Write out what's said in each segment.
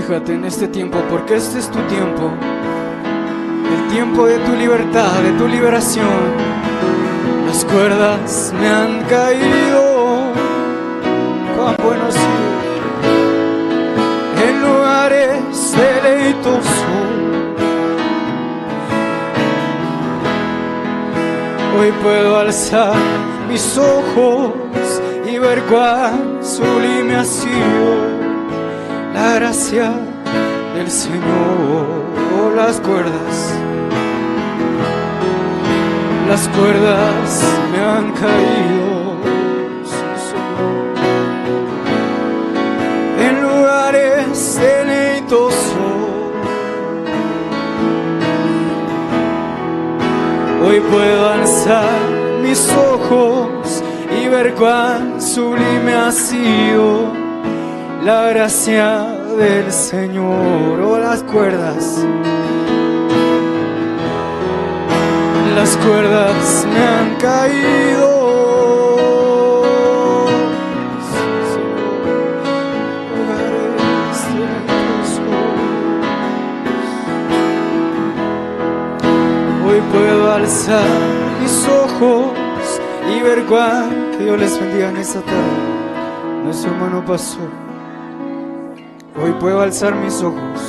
Regocíjate en este tiempo, porque este es tu tiempo, el tiempo de tu libertad, de tu liberación. Las cuerdas me han caído, cuán bueno ha sido, en lugares deleitosos. Hoy puedo alzar mis ojos y ver cuán sublime ha sido la gracia del Señor. Las cuerdas me han caído, Señor, en lugares deleitosos. Hoy puedo alzar mis ojos y ver cuán sublime ha sido la gracia del Señor. Oh, las cuerdas me han caído. Lugares deleitosos. Hoy puedo alzar mis ojos y ver cuán. Que Dios les bendiga en esta tarde, nuestro hermano pastor. Hoy puedo alzar mis ojos,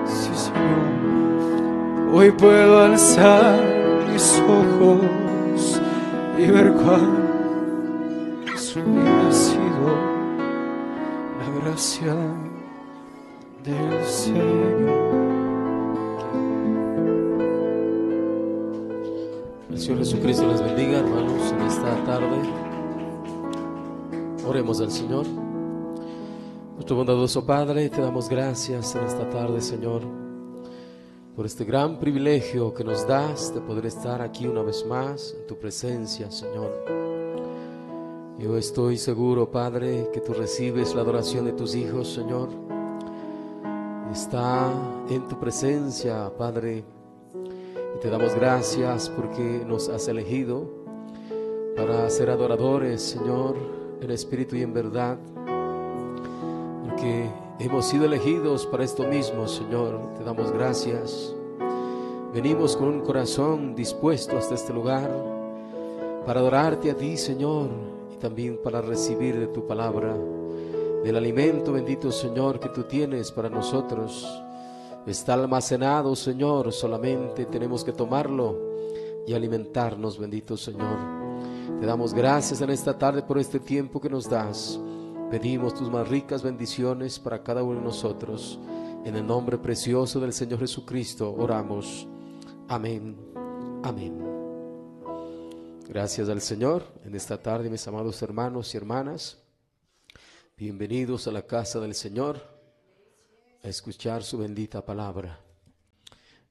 sí, Señor. Hoy puedo alzar mis ojos y ver cuán sublime ha sido la gracia del Señor. El Señor Jesucristo les bendiga, hermanos, en esta tarde. Oremos al Señor. Nuestro bondadoso Padre, te damos gracias en esta tarde, Señor, por este gran privilegio que nos das de poder estar aquí una vez más en tu presencia, Señor. Yo estoy seguro, Padre, que tú recibes la adoración de tus hijos, Señor. Está en tu presencia, Padre, y te damos gracias porque nos has elegido para ser adoradores, Señor, en espíritu y en verdad. Que hemos sido elegidos para esto mismo, Señor. Te damos gracias. Venimos con un corazón dispuesto hasta este lugar para adorarte a ti, Señor, y también para recibir de tu palabra, del alimento, bendito Señor, que tú tienes para nosotros. Está almacenado, Señor, solamente tenemos que tomarlo y alimentarnos, bendito Señor. Te damos gracias en esta tarde por este tiempo que nos das. Pedimos tus más ricas bendiciones para cada uno de nosotros. En el nombre precioso del Señor Jesucristo oramos. Amén. Amén. Gracias al Señor en esta tarde, mis amados hermanos y hermanas. Bienvenidos a la casa del Señor a escuchar su bendita palabra.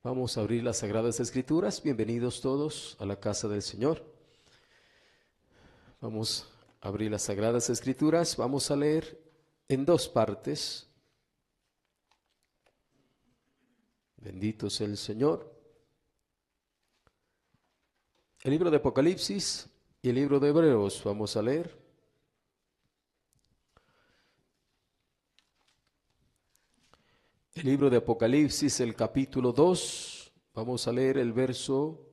Vamos a abrir las Sagradas Escrituras. Bienvenidos todos a la casa del Señor. Vamos a abrir las Sagradas Escrituras. Vamos a leer en dos partes. Bendito sea el Señor. El libro de Apocalipsis y el libro de Hebreos vamos a leer. El libro de Apocalipsis, el capítulo 2, vamos a leer el verso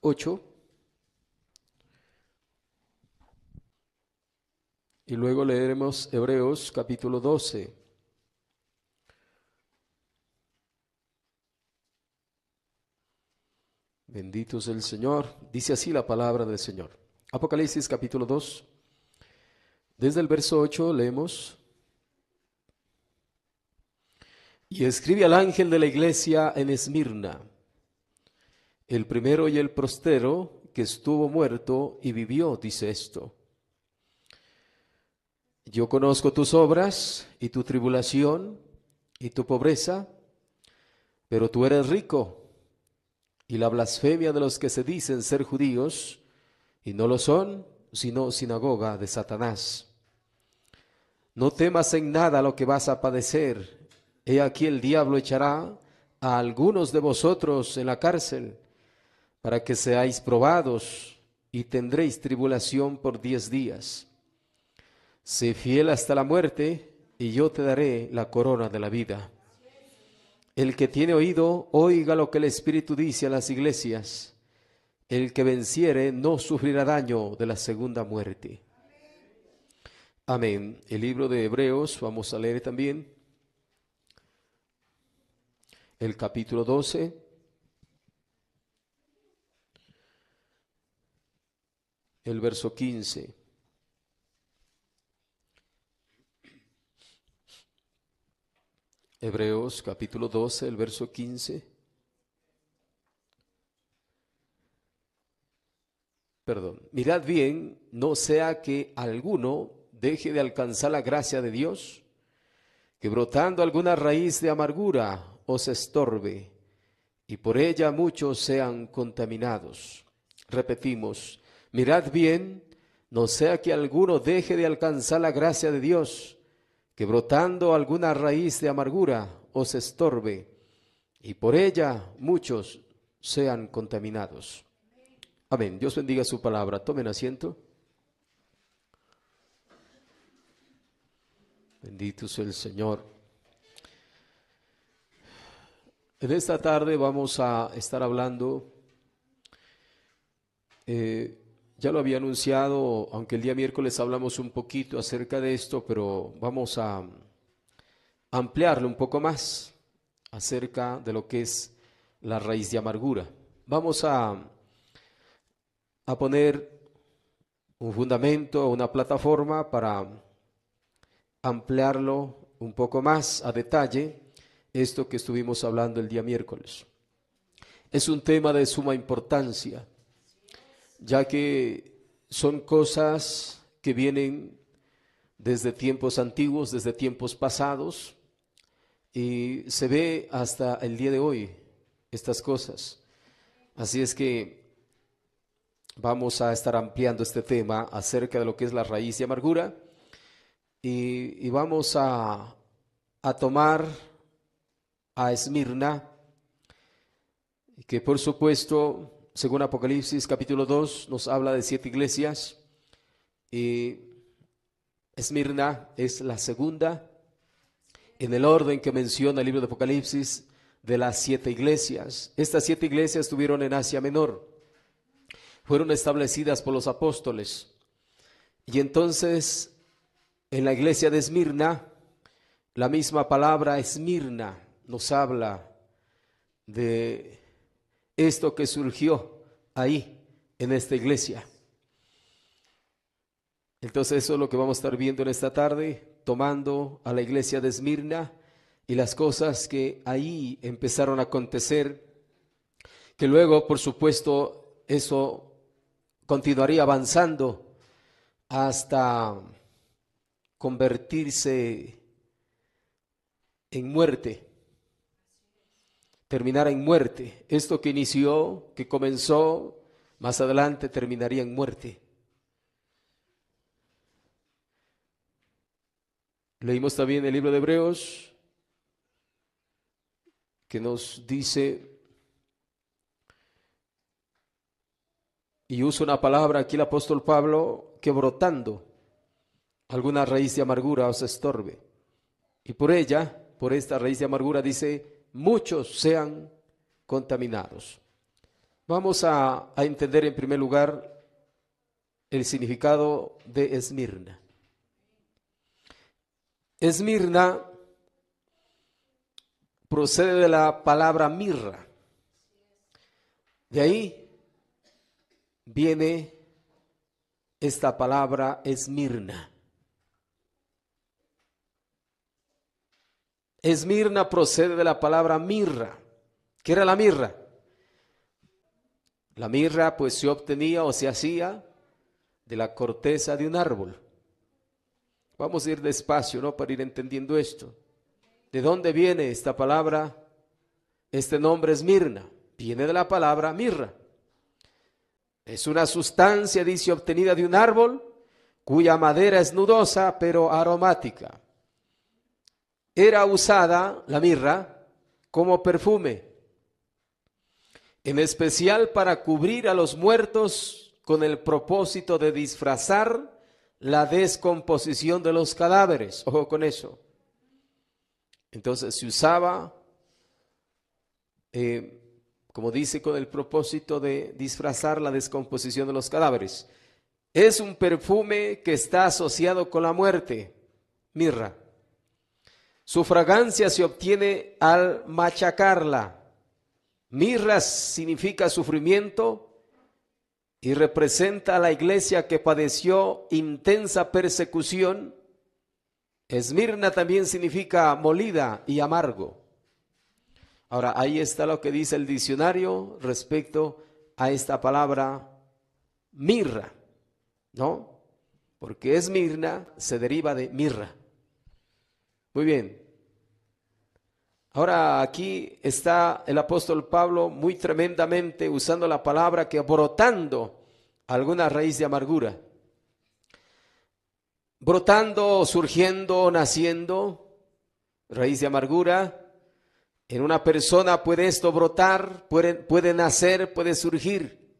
8. Y luego leeremos Hebreos capítulo 12. Bendito es el Señor. Dice así la palabra del Señor. Apocalipsis capítulo 2. Desde el verso 8 leemos. Y escribe al ángel de la iglesia en Esmirna, el primero y el postero, que estuvo muerto y vivió, dice esto. Yo conozco tus obras y tu tribulación y tu pobreza, pero tú eres rico, y la blasfemia de los que se dicen ser judíos y no lo son, sino sinagoga de Satanás. No temas en nada lo que vas a padecer. He aquí el diablo echará a algunos de vosotros en la cárcel para que seáis probados y tendréis tribulación por 10 días. Sé fiel hasta la muerte y yo te daré la corona de la vida. El que tiene oído, oiga lo que el Espíritu dice a las iglesias. El que venciere no sufrirá daño de la segunda muerte. Amén. El libro de Hebreos, vamos a leer también el capítulo 12. El verso 15. Hebreos capítulo 12, el verso 15. Mirad bien, no sea que alguno deje de alcanzar la gracia de Dios, que brotando alguna raíz de amargura os estorbe, y por ella muchos sean contaminados. Repetimos, mirad bien, no sea que alguno deje de alcanzar la gracia de Dios, que brotando alguna raíz de amargura os estorbe, y por ella muchos sean contaminados. Amén. Dios bendiga su palabra. Tomen asiento. Bendito sea el Señor. En esta tarde vamos a estar hablando, ya lo había anunciado, aunque el día miércoles hablamos un poquito acerca de esto, pero vamos a ampliarlo un poco más acerca de lo que es la raíz de amargura. Vamos a poner un fundamento, una plataforma para ampliarlo un poco más a detalle, esto que estuvimos hablando el día miércoles. Es un tema de suma importancia, ya que son cosas que vienen desde tiempos antiguos, desde tiempos pasados, y se ve hasta el día de hoy estas cosas. Así es que vamos a estar ampliando este tema acerca de lo que es la raíz de amargura, y vamos a tomar a Esmirna, que por supuesto, según Apocalipsis capítulo 2, nos habla de 7 iglesias, y Esmirna es la segunda en el orden que menciona el libro de Apocalipsis de las 7 iglesias. Estas 7 iglesias estuvieron en Asia Menor, fueron establecidas por los apóstoles, y entonces en la iglesia de Esmirna, la misma palabra Esmirna nos habla de esto que surgió ahí en esta iglesia. Entonces eso es lo que vamos a estar viendo en esta tarde, tomando a la iglesia de Esmirna y las cosas que ahí empezaron a acontecer, que luego por supuesto eso continuaría avanzando hasta convertirse en muerte, terminar en muerte. Esto que inició, que comenzó, más adelante terminaría en muerte. Leímos también el libro de Hebreos, que nos dice, y usa una palabra aquí el apóstol Pablo, que brotando alguna raíz de amargura os estorbe, y por ella, por esta raíz de amargura, dice, muchos sean contaminados. Vamos a entender en primer lugar el significado de Esmirna. Esmirna procede de la palabra mirra. De ahí viene esta palabra Esmirna. Esmirna procede de la palabra mirra. ¿Qué era la mirra? La mirra pues se obtenía o se hacía de la corteza de un árbol. Vamos a ir despacio, ¿no? Para ir entendiendo esto. ¿De dónde viene esta palabra? Este nombre Esmirna. Viene de la palabra mirra. Es una sustancia, dice, obtenida de un árbol cuya madera es nudosa pero aromática. Era usada la mirra como perfume, en especial para cubrir a los muertos con el propósito de disfrazar la descomposición de los cadáveres. Ojo con eso. Entonces se usaba, como dice, con el propósito de disfrazar la descomposición de los cadáveres. Es un perfume que está asociado con la muerte, mirra. Su fragancia se obtiene al machacarla. Mirra significa sufrimiento y representa a la iglesia que padeció intensa persecución. Esmirna también significa molida y amargo. Ahora, ahí está lo que dice el diccionario respecto a esta palabra mirra, ¿no? Porque Esmirna se deriva de mirra. Muy bien. Ahora aquí está el apóstol Pablo muy tremendamente usando la palabra que brotando alguna raíz de amargura. Brotando, surgiendo, naciendo, raíz de amargura. En una persona puede esto brotar, puede nacer, puede surgir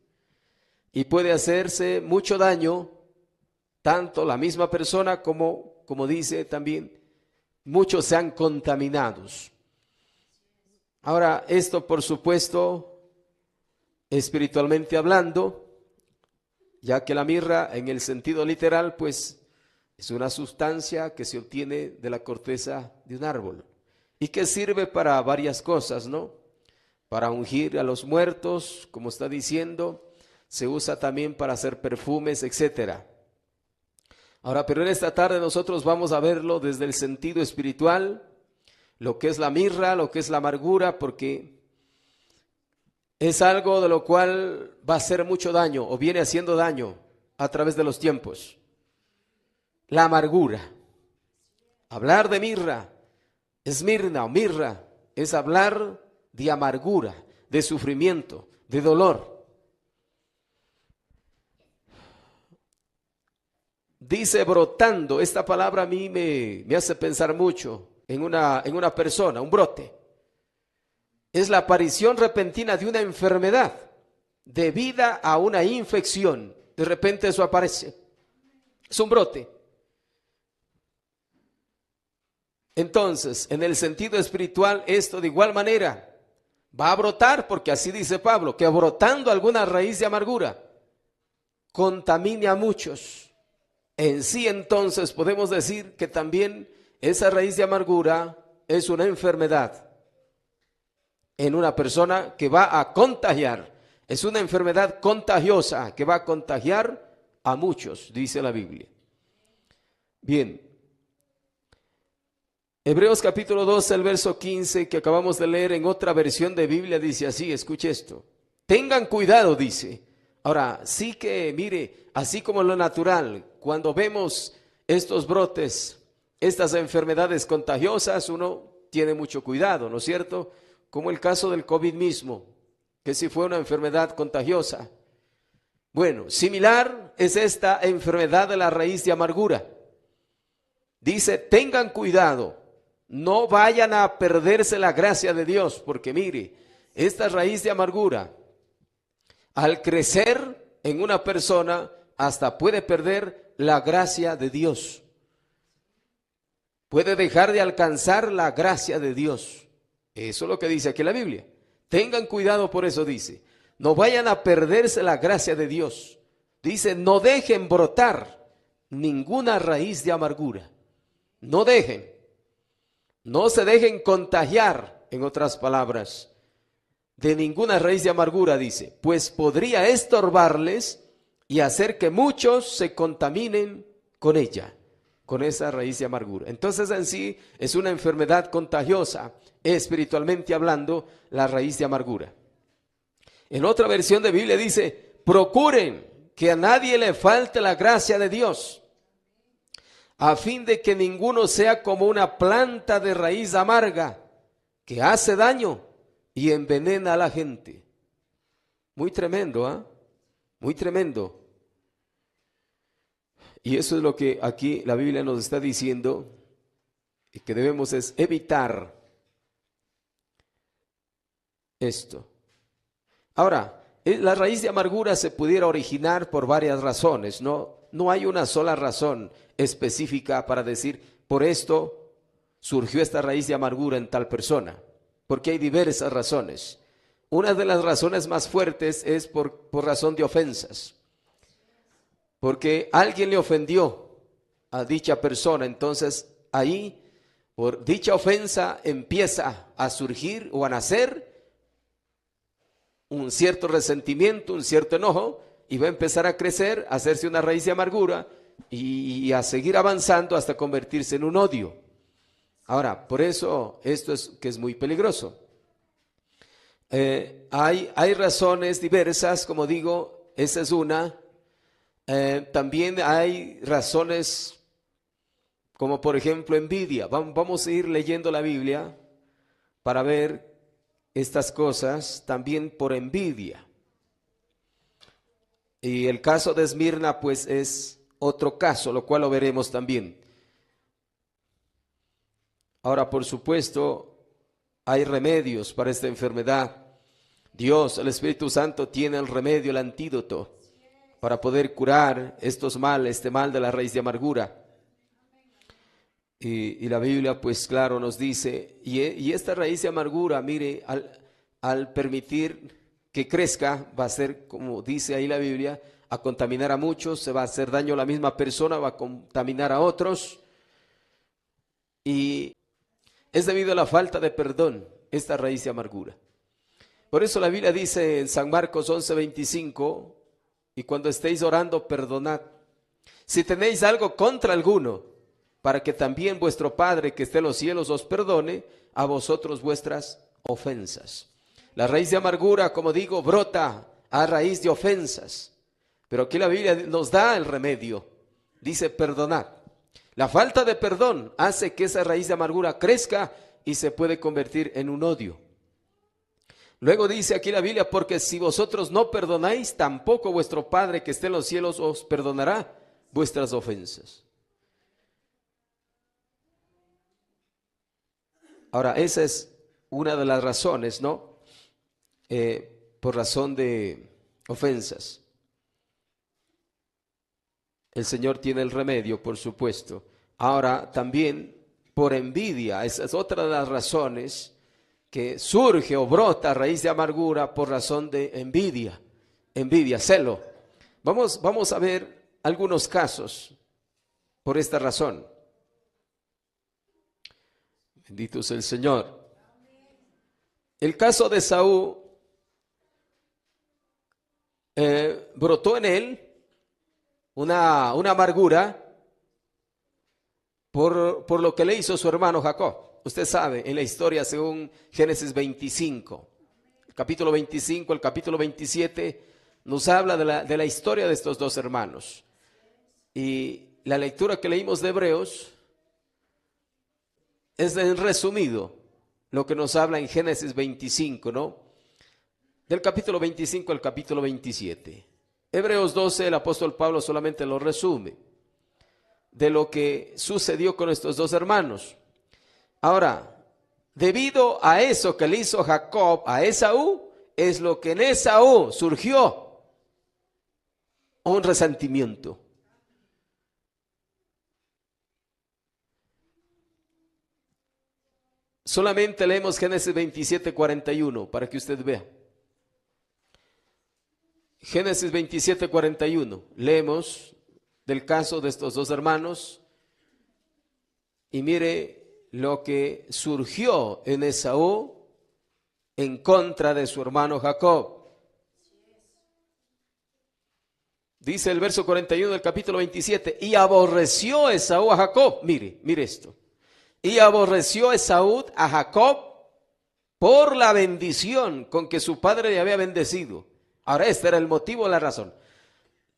y puede hacerse mucho daño, tanto la misma persona como dice también, muchos sean contaminados. Ahora, esto por supuesto, espiritualmente hablando, ya que la mirra en el sentido literal, pues es una sustancia que se obtiene de la corteza de un árbol y que sirve para varias cosas, ¿no? Para ungir a los muertos, como está diciendo, se usa también para hacer perfumes, etcétera. Ahora, pero en esta tarde nosotros vamos a verlo desde el sentido espiritual, lo que es la mirra, lo que es la amargura, porque es algo de lo cual va a hacer mucho daño o viene haciendo daño a través de los tiempos. La amargura. Hablar de mirra, esmirna o mirra, es hablar de amargura, de sufrimiento, de dolor. Dice brotando, esta palabra a mí me hace pensar mucho en una persona, un brote. Es la aparición repentina de una enfermedad debida a una infección. De repente eso aparece. Es un brote. Entonces, en el sentido espiritual, esto de igual manera va a brotar, porque así dice Pablo, que brotando alguna raíz de amargura contamine a muchos. En sí, entonces, podemos decir que también esa raíz de amargura es una enfermedad en una persona que va a contagiar. Es una enfermedad contagiosa que va a contagiar a muchos, dice la Biblia. Bien. Hebreos capítulo 12, el verso 15 que acabamos de leer en otra versión de Biblia dice así, escuche esto. Tengan cuidado, dice. Ahora, sí que, mire, así como en lo natural, cuando vemos estos brotes, estas enfermedades contagiosas, uno tiene mucho cuidado, ¿no es cierto? Como el caso del COVID mismo, que sí fue una enfermedad contagiosa. Bueno, similar es esta enfermedad de la raíz de amargura. Dice, tengan cuidado, no vayan a perderse la gracia de Dios, porque mire, esta raíz de amargura, al crecer en una persona, hasta puede perder la gracia de Dios. Puede dejar de alcanzar la gracia de Dios. Eso es lo que dice aquí la Biblia. Tengan cuidado, por eso dice, no vayan a perderse la gracia de Dios. Dice, no dejen brotar ninguna raíz de amargura. No dejen. No se dejen contagiar, en otras palabras, de ninguna raíz de amargura, dice, pues podría estorbarles y hacer que muchos se contaminen con ella, con esa raíz de amargura. Entonces en sí es una enfermedad contagiosa, espiritualmente hablando, la raíz de amargura. En otra versión de Biblia dice, procuren que a nadie le falte la gracia de Dios, a fin de que ninguno sea como una planta de raíz amarga que hace daño y envenena a la gente. Muy tremendo, ¿ah? Muy tremendo. Y eso es lo que aquí la Biblia nos está diciendo, y que debemos es evitar esto. Ahora, la raíz de amargura se pudiera originar por varias razones, ¿no? No hay una sola razón específica para decir, por esto surgió esta raíz de amargura en tal persona? Porque hay diversas razones. Una de las razones más fuertes es por razón de ofensas. Porque alguien le ofendió a dicha persona, entonces ahí, por dicha ofensa, empieza a surgir o a nacer un cierto resentimiento, un cierto enojo, y va a empezar a crecer, a hacerse una raíz de amargura y a seguir avanzando hasta convertirse en un odio. Ahora, por eso esto es muy peligroso. Hay razones diversas, como digo, esa es una. También hay razones como por ejemplo envidia. Vamos a ir leyendo la Biblia para ver estas cosas también por envidia. Y el caso de Esmirna pues es otro caso, lo cual lo veremos también. Ahora, por supuesto, hay remedios para esta enfermedad. Dios, el Espíritu Santo, tiene el remedio, el antídoto para poder curar estos males, este mal de la raíz de amargura. Y la Biblia, pues claro, nos dice, y esta raíz de amargura, mire, al permitir que crezca, va a ser, como dice ahí la Biblia, a contaminar a muchos, se va a hacer daño a la misma persona, va a contaminar a otros. Y es debido a la falta de perdón, esta raíz de amargura. Por eso la Biblia dice en San Marcos 11:25, y cuando estéis orando, perdonad. Si tenéis algo contra alguno, para que también vuestro Padre que esté en los cielos os perdone a vosotros vuestras ofensas. La raíz de amargura, como digo, brota a raíz de ofensas. Pero aquí la Biblia nos da el remedio. Dice perdonad. La falta de perdón hace que esa raíz de amargura crezca y se puede convertir en un odio. Luego dice aquí la Biblia, porque si vosotros no perdonáis, tampoco vuestro Padre que esté en los cielos os perdonará vuestras ofensas. Ahora, esa es una de las razones, ¿no? Por razón de ofensas. El Señor tiene el remedio, por supuesto. Ahora, también por envidia, esa es otra de las razones que surge o brota a raíz de amargura por razón de envidia, celo. Vamos a ver algunos casos por esta razón. Bendito sea el Señor. El caso de Saúl, brotó en él una amargura por lo que le hizo su hermano Jacob. Usted sabe, en la historia según Génesis 25, el capítulo 25, el capítulo 27, nos habla de la historia de estos dos hermanos. Y la lectura que leímos de Hebreos es en resumido lo que nos habla en Génesis 25, ¿no? Del capítulo 25 al capítulo 27. Hebreos 12, el apóstol Pablo solamente lo resume de lo que sucedió con estos dos hermanos. Ahora, debido a eso que le hizo Jacob a Esaú, es lo que en Esaú surgió un resentimiento. Solamente leemos Génesis 27:41 para que usted vea. Génesis 27:41, leemos del caso de estos dos hermanos y mire lo que surgió en Esaú en contra de su hermano Jacob. Dice el verso 41 del capítulo 27, y aborreció Esaú a Jacob. Mire esto. Y aborreció Esaú a Jacob por la bendición con que su padre le había bendecido. Ahora, este era el motivo, la razón.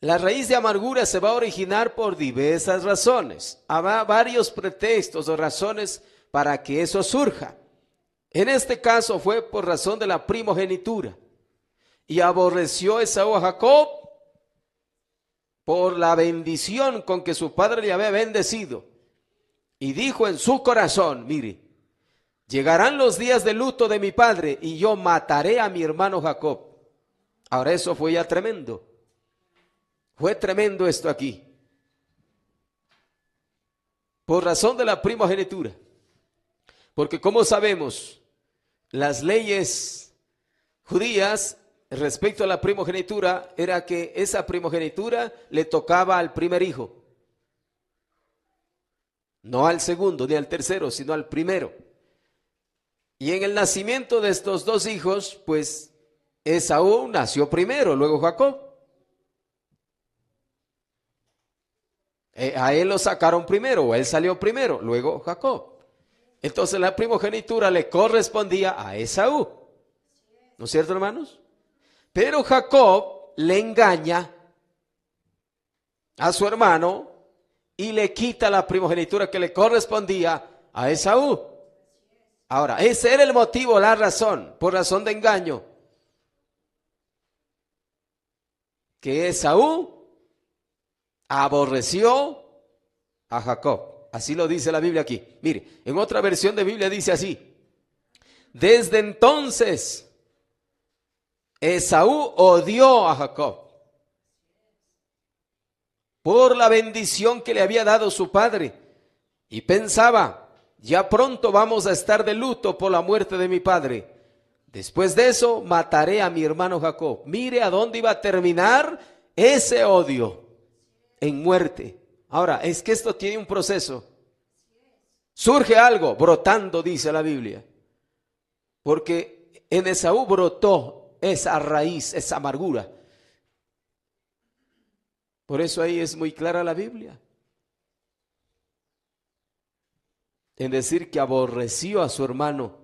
La raíz de amargura se va a originar por diversas razones. Habrá varios pretextos o razones para que eso surja. En este caso fue por razón de la primogenitura. Y aborreció Esaú a Jacob por la bendición con que su padre le había bendecido. Y dijo en su corazón, mire, llegarán los días de luto de mi padre y yo mataré a mi hermano Jacob. Ahora eso fue ya tremendo. Fue tremendo esto aquí. Por razón de la primogenitura. Porque como sabemos, las leyes judías respecto a la primogenitura era que esa primogenitura le tocaba al primer hijo. No al segundo ni al tercero, sino al primero. Y en el nacimiento de estos dos hijos, pues Esaú nació primero, luego Jacob. A él lo sacaron primero, o él salió primero, luego Jacob. Entonces la primogenitura le correspondía a Esaú. ¿No es cierto, hermanos? Pero Jacob le engaña a su hermano y le quita la primogenitura que le correspondía a Esaú. Ahora, ese era el motivo, la razón, por razón de engaño, que Esaú aborreció a Jacob. Así lo dice la Biblia aquí. Mire, en otra versión de Biblia dice así: desde entonces Esaú odió a Jacob por la bendición que le había dado su padre, y pensaba: ya pronto vamos a estar de luto por la muerte de mi padre. Después de eso mataré a mi hermano Jacob. Mire a dónde iba a terminar ese odio: en muerte. Ahora, es que esto tiene un proceso. Surge algo brotando, dice la Biblia, porque en Esaú brotó esa raíz, esa amargura. Por eso ahí es muy clara la Biblia en decir que aborreció a su hermano,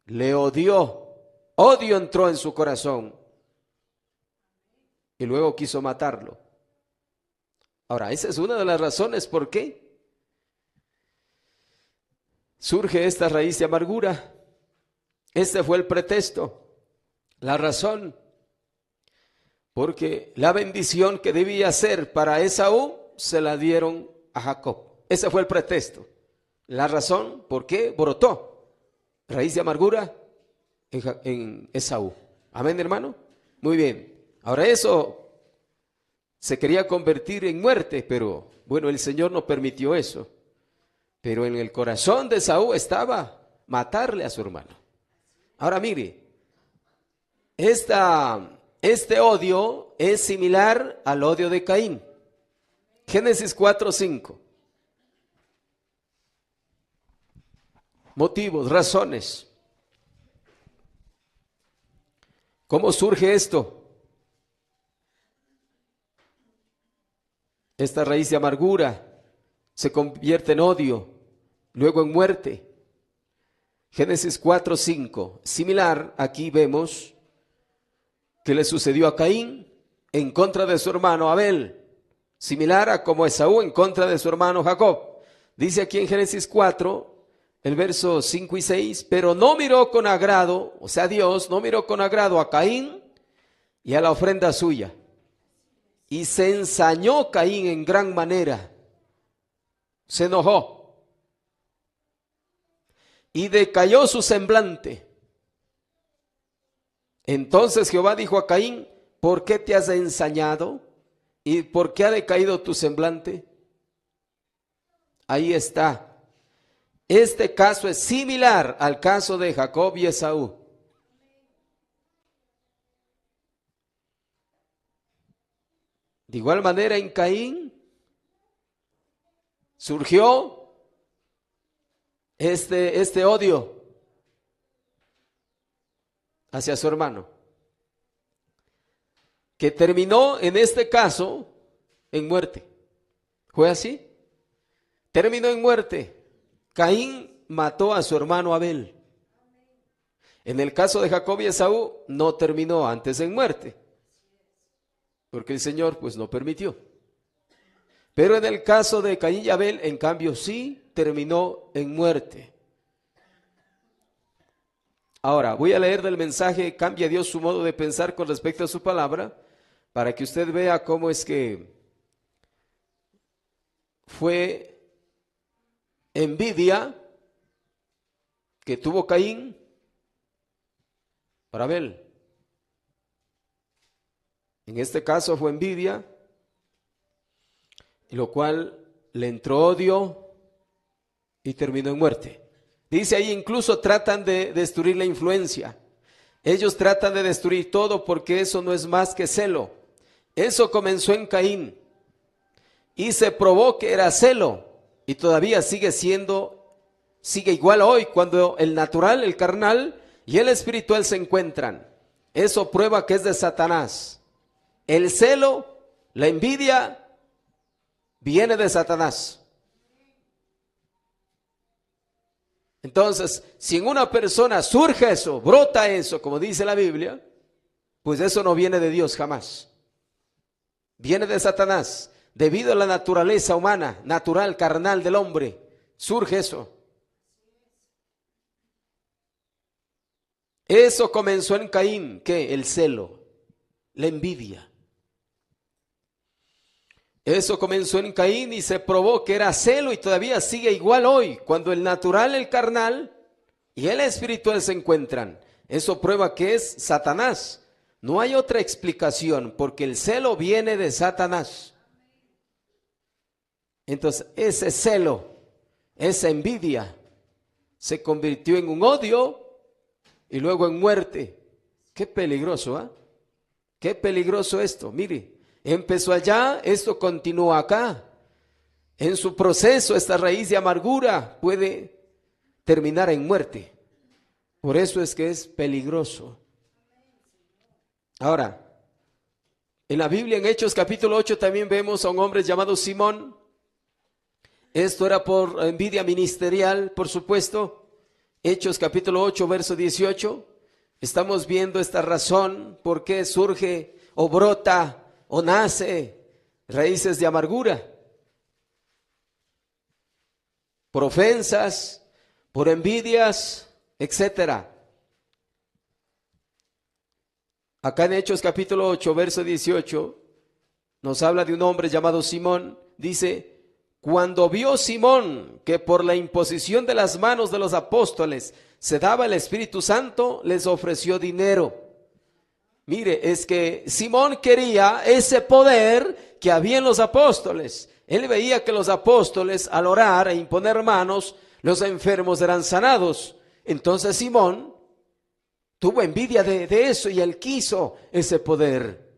le odió, odio entró en su corazón y luego quiso matarlo. Ahora, esa es una de las razones por qué surge esta raíz de amargura. Este fue el pretexto, la razón, porque la bendición que debía ser para Esaú se la dieron a Jacob. Ese fue el pretexto, la razón por qué brotó raíz de amargura en Esaú. Amén, hermano. Muy bien. Ahora, eso se quería convertir en muerte, pero bueno, el Señor no permitió eso. Pero en el corazón de Esaú estaba matarle a su hermano. Ahora mire, este odio es similar al odio de Caín. Génesis 4:5. Motivos, razones. ¿Cómo surge esto? Esta raíz de amargura se convierte en odio, luego en muerte. Génesis 4:5. Similar, aquí vemos que le sucedió a Caín en contra de su hermano Abel. Similar a como Esaú en contra de su hermano Jacob. Dice aquí en Génesis 4, el verso 5 y 6, pero no miró con agrado, o sea, Dios no miró con agrado a Caín y a la ofrenda suya. Y se ensañó Caín en gran manera, se enojó y decayó su semblante. Entonces Jehová dijo a Caín: ¿por qué te has ensañado? ¿Y por qué ha decaído tu semblante? Ahí está. Este caso es similar al caso de Jacob y Esaú. De igual manera en Caín surgió este odio hacia su hermano, que terminó en este caso en muerte. ¿Fue así? Terminó en muerte. Caín mató a su hermano Abel. En el caso de Jacob y Esaú no terminó antes en muerte, porque el Señor pues no permitió. Pero en el caso de Caín y Abel, en cambio, sí terminó en muerte. Ahora, voy a leer del mensaje Cambia Dios su modo de pensar con respecto a su palabra, para que usted vea cómo es que fue envidia que tuvo Caín para Abel. En este caso fue envidia, lo cual le entró odio y terminó en muerte. Dice ahí, incluso tratan de destruir la influencia. Ellos tratan de destruir todo porque eso no es más que celo. Eso comenzó en Caín y se probó que era celo y todavía sigue igual hoy cuando el natural, el carnal y el espiritual se encuentran. Eso prueba que es de Satanás. El celo, la envidia, viene de Satanás. Entonces, si en una persona surge eso, brota eso, como dice la Biblia, pues eso no viene de Dios jamás. Viene de Satanás, debido a la naturaleza humana, natural, carnal del hombre, surge eso. Eso comenzó en Caín, ¿qué? El celo, la envidia. Eso comenzó en Caín y se probó que era celo y todavía sigue igual hoy, cuando el natural, el carnal y el espiritual se encuentran. Eso prueba que es Satanás. No hay otra explicación, porque el celo viene de Satanás. Entonces, ese celo, esa envidia, se convirtió en un odio y luego en muerte. Qué peligroso, ¿ah? Qué peligroso esto. Mire, empezó allá, esto continúa acá. En su proceso, esta raíz de amargura puede terminar en muerte. Por eso es que es peligroso. Ahora, en la Biblia, en Hechos capítulo 8, también vemos a un hombre llamado Simón. Esto era por envidia ministerial, por supuesto. Hechos capítulo 8, verso 18. Estamos viendo esta razón por qué surge o brota o nace raíces de amargura. Por ofensas, por envidias, etcétera. Acá en Hechos capítulo 8, verso 18, nos habla de un hombre llamado Simón. Dice, cuando vio Simón que por la imposición de las manos de los apóstoles se daba el Espíritu Santo, les ofreció dinero. Mire, es que Simón quería ese poder que había en los apóstoles. Él veía que los apóstoles, al orar e imponer manos, los enfermos eran sanados. Entonces Simón tuvo envidia de eso y él quiso ese poder.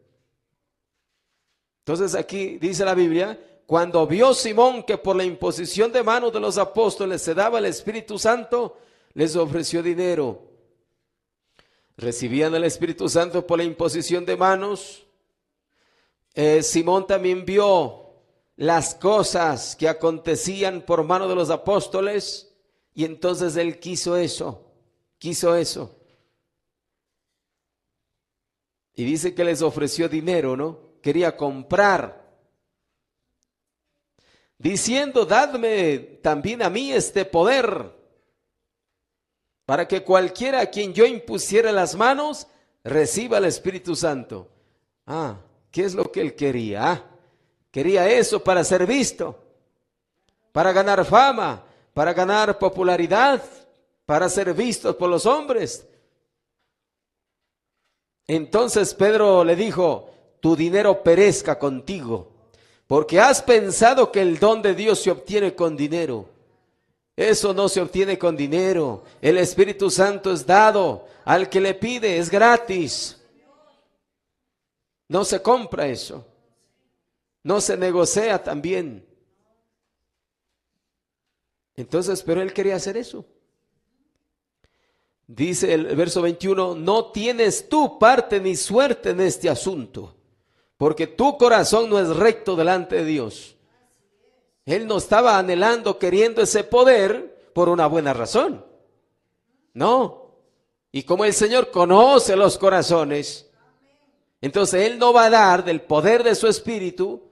Entonces aquí dice la Biblia, cuando vio Simón que por la imposición de manos de los apóstoles se daba el Espíritu Santo, les ofreció dinero. Recibían el Espíritu Santo por la imposición de manos. Simón también vio las cosas que acontecían por mano de los apóstoles y entonces él quiso eso. Y dice que les ofreció dinero, ¿no? Quería comprar. Diciendo, dadme también a mí este poder, para que cualquiera a quien yo impusiera las manos, reciba el Espíritu Santo. ¿Qué es lo que él quería? Quería eso para ser visto, para ganar fama, para ganar popularidad, para ser visto por los hombres. Entonces Pedro le dijo, tu dinero perezca contigo, porque has pensado que el don de Dios se obtiene con dinero. Eso no se obtiene con dinero. El Espíritu Santo es dado al que le pide, es gratis. No se compra eso. No se negocia también. Entonces, pero él quería hacer eso. Dice el verso 21, no tienes tú parte ni suerte en este asunto, porque tu corazón no es recto delante de Dios. Él no estaba anhelando, queriendo ese poder por una buena razón. No. Y como el Señor conoce los corazones, entonces Él no va a dar del poder de su Espíritu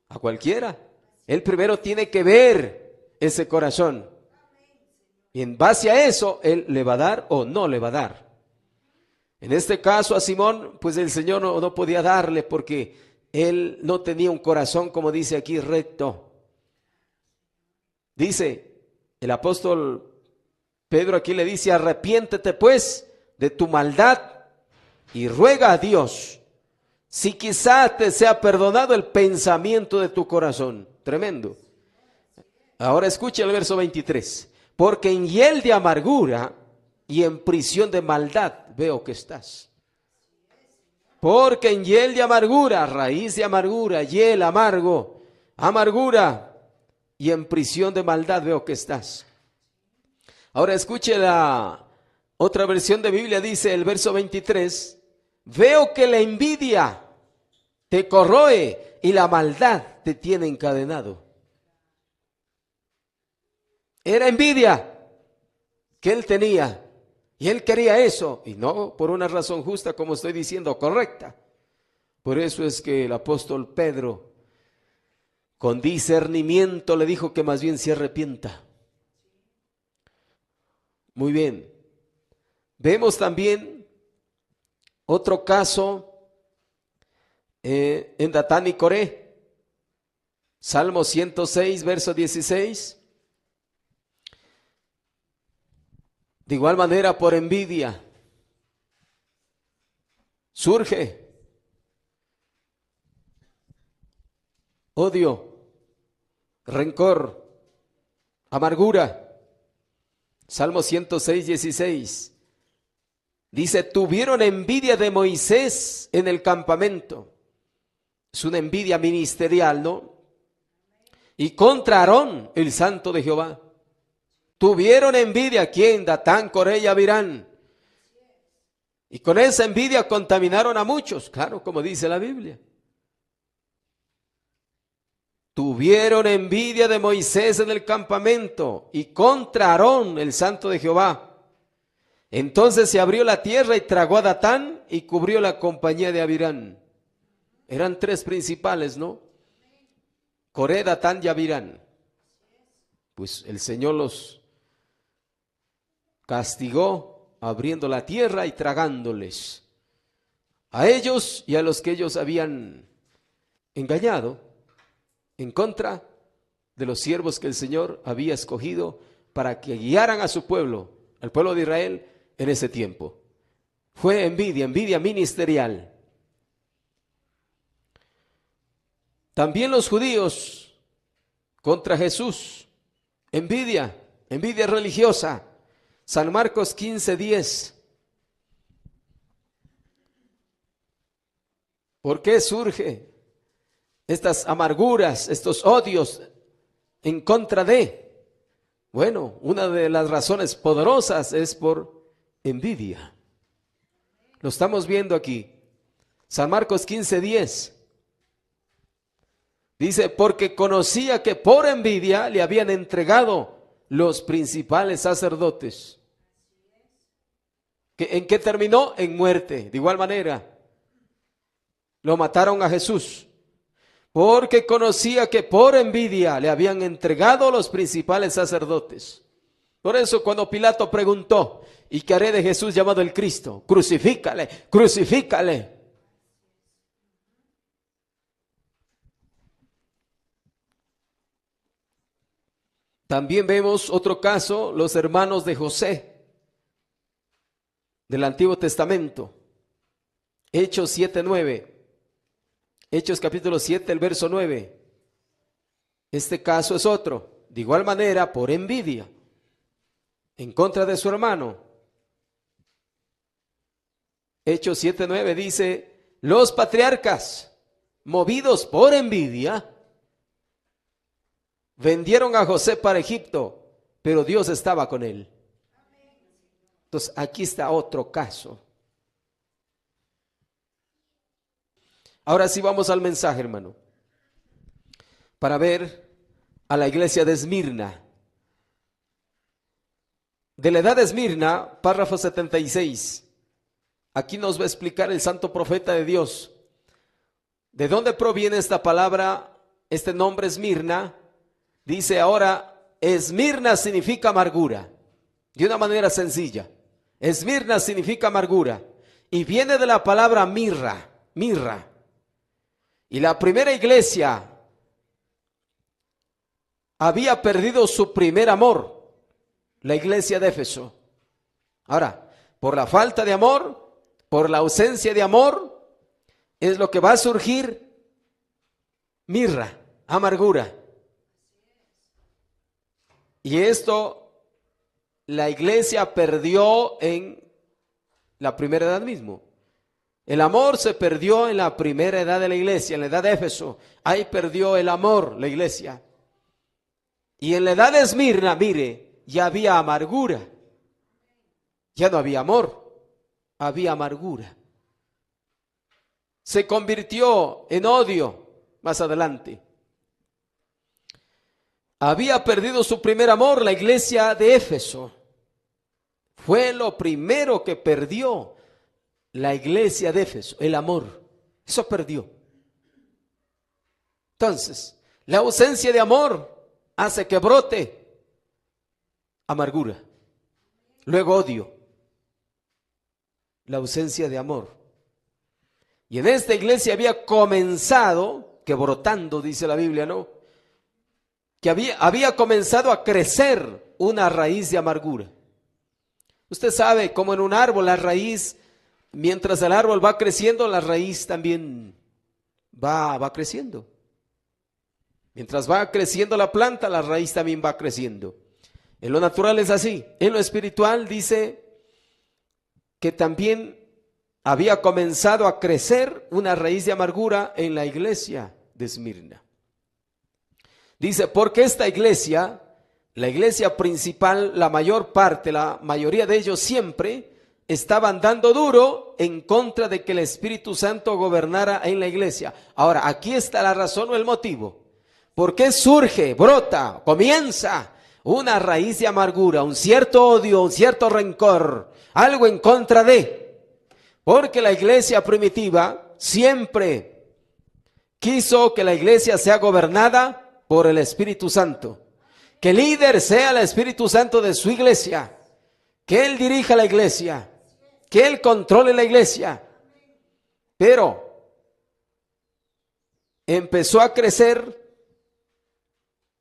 a cualquiera. Él primero tiene que ver ese corazón. Y en base a eso, Él le va a dar o no le va a dar. En este caso a Simón, pues el Señor no podía darle porque él no tenía un corazón, como dice aquí, recto. Dice el apóstol Pedro aquí le dice, arrepiéntete pues de tu maldad y ruega a Dios, si quizá te sea perdonado el pensamiento de tu corazón. Tremendo. Ahora escucha el verso 23. porque en hiel de amargura y en prisión de maldad veo que estás. Porque en hiel de amargura, raíz de amargura, hiel amargo, amargura y en prisión de maldad veo que estás. Ahora escuche la otra versión de Biblia, dice el verso 23, veo que la envidia te corroe y la maldad te tiene encadenado. Era envidia que él tenía y él quería eso, y no por una razón justa, como estoy diciendo, correcta. Por eso es que el apóstol Pedro con discernimiento le dijo que más bien se arrepienta. Muy bien. Vemos también otro caso en Datán y Coré. Salmo 106, verso 16. De igual manera, por envidia surge odio, rencor, amargura. Salmo 106, 16. Dice, tuvieron envidia de Moisés en el campamento. Es una envidia ministerial, ¿no? Y contra Aarón, el santo de Jehová. Tuvieron envidia, ¿quién? Datán, Coré y Abirán. Y con esa envidia contaminaron a muchos, claro, como dice la Biblia. Tuvieron envidia de Moisés en el campamento y contra Aarón, el santo de Jehová. Entonces se abrió la tierra y tragó a Datán y cubrió la compañía de Abirán. Eran tres principales, ¿no? Coré, Datán y Abirán. Pues el Señor los castigó abriendo la tierra y tragándoles a ellos y a los que ellos habían engañado en contra de los siervos que el Señor había escogido para que guiaran a su pueblo, al pueblo de Israel en ese tiempo. Fue envidia, envidia ministerial. También los judíos contra Jesús, envidia, envidia religiosa. San Marcos 15:10. ¿Por qué surge estas amarguras, estos odios en contra de? Bueno, una de las razones poderosas es por envidia. Lo estamos viendo aquí. San Marcos 15:10. Dice, porque conocía que por envidia le habían entregado los principales sacerdotes. ¿En qué terminó? En muerte. De igual manera, lo mataron a Jesús. Porque conocía que por envidia le habían entregado los principales sacerdotes. Por eso cuando Pilato preguntó, ¿y qué haré de Jesús llamado el Cristo? Crucifícale, crucifícale. También vemos otro caso, los hermanos de José del Antiguo Testamento. Hechos 7:9. Hechos capítulo 7, el verso 9. Este caso es otro. De igual manera, por envidia, en contra de su hermano. Hechos 7:9 dice, los patriarcas, movidos por envidia, vendieron a José para Egipto, pero Dios estaba con él. Entonces, aquí está otro caso. Ahora sí vamos al mensaje, hermano, para ver a la iglesia de Esmirna. De la edad de Esmirna, párrafo 76. Aquí nos va a explicar el santo profeta de Dios. ¿De dónde proviene esta palabra, este nombre Esmirna? Dice ahora, Esmirna significa amargura. De una manera sencilla. Esmirna significa amargura. Y viene de la palabra mirra, mirra. Y la primera iglesia había perdido su primer amor, la iglesia de Éfeso. Ahora, por la falta de amor, por la ausencia de amor, es lo que va a surgir mirra, amargura. Y esto la iglesia perdió en la primera edad mismo. El amor se perdió en la primera edad de la iglesia, en la edad de Éfeso. Ahí perdió el amor la iglesia. Y en la edad de Esmirna, mire, ya había amargura. Ya no había amor, había amargura. Se convirtió en odio más adelante. Había perdido su primer amor la iglesia de Éfeso. Fue lo primero que perdió la iglesia de Éfeso, el amor. Eso perdió. Entonces, la ausencia de amor hace que brote amargura, luego odio, la ausencia de amor. Y en esta iglesia había comenzado, que brotando, dice la Biblia, ¿no? Que había comenzado a crecer una raíz de amargura. Usted sabe, como en un árbol, la raíz, mientras el árbol va creciendo, la raíz también va creciendo. Mientras va creciendo la planta, la raíz también va creciendo. En lo natural es así. En lo espiritual dice que también había comenzado a crecer una raíz de amargura en la iglesia de Esmirna. Dice, porque esta iglesia, la iglesia principal, la mayor parte, la mayoría de ellos siempre estaban dando duro en contra de que el Espíritu Santo gobernara en la iglesia. Ahora, aquí está la razón o el motivo. ¿Por qué surge, brota, comienza una raíz de amargura, un cierto odio, un cierto rencor, algo en contra de? Porque la iglesia primitiva siempre quiso que la iglesia sea gobernada por el Espíritu Santo. Que el líder sea el Espíritu Santo de su iglesia. Que Él dirija la iglesia. Que Él controle la iglesia. Pero empezó a crecer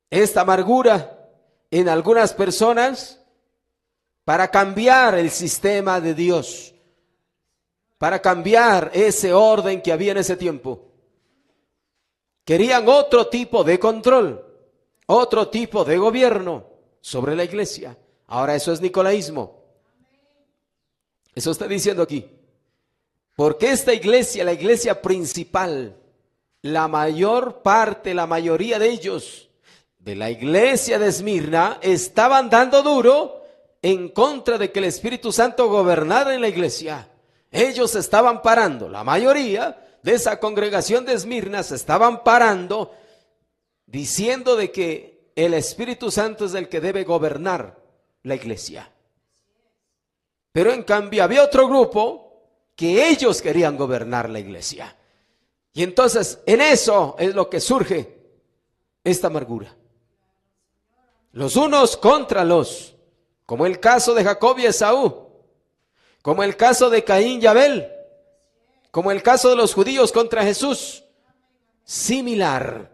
esta amargura en algunas personas para cambiar el sistema de Dios. Para cambiar ese orden que había en ese tiempo. Querían otro tipo de control, otro tipo de gobierno sobre la iglesia. Ahora eso es nicolaísmo. Eso está diciendo aquí. Porque esta iglesia, la iglesia principal, la mayor parte, la mayoría de ellos, de la iglesia de Esmirna, estaban dando duro en contra de que el Espíritu Santo gobernara en la iglesia. Ellos estaban parando, la mayoría de esa congregación de Esmirna se estaban parando diciendo de que el Espíritu Santo es el que debe gobernar la iglesia. Pero en cambio había otro grupo que ellos querían gobernar la iglesia. Y entonces en eso es lo que surge esta amargura. Los unos contra los, como el caso de Jacob y Esaú, como el caso de Caín y Abel, como el caso de los judíos contra Jesús. Similar